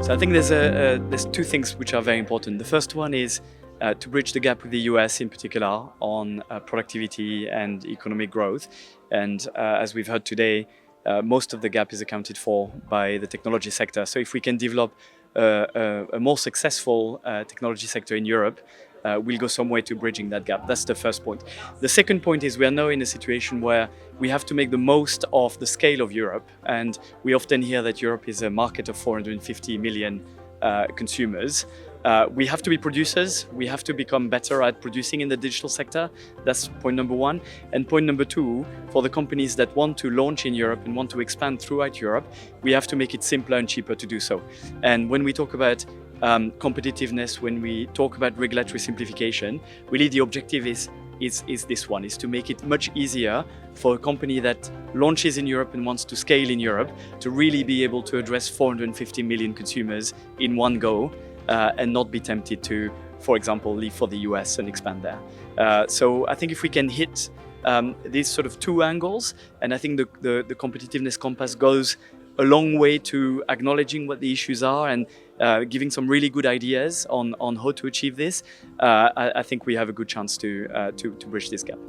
So I think there's two things which are very important. The first one is to bridge the gap with the US in particular on productivity and economic growth. And as we've heard today, most of the gap is accounted for by the technology sector. So if we can develop a more successful technology sector in Europe, we'll go some way to bridging that gap. That's the first point. The second point is we are now in a situation where we have to make the most of the scale of Europe. And we often hear that Europe is a market of 450 million consumers. We have to be producers. We have to become better at producing in the digital sector. That's point number one. And point number two, for the companies that want to launch in Europe and want to expand throughout Europe, we have to make it simpler and cheaper to do so. And when we talk about competitiveness, when we talk about regulatory simplification, really the objective is this one, is to make it much easier for a company that launches in Europe and wants to scale in Europe to really be able to address 450 million consumers in one go and not be tempted to, for example, leave for the US and expand there. So I think if we can hit these sort of two angles, and I think the competitiveness compass goes a long way to acknowledging what the issues are and giving some really good ideas on how to achieve this, I think we have a good chance to bridge this gap.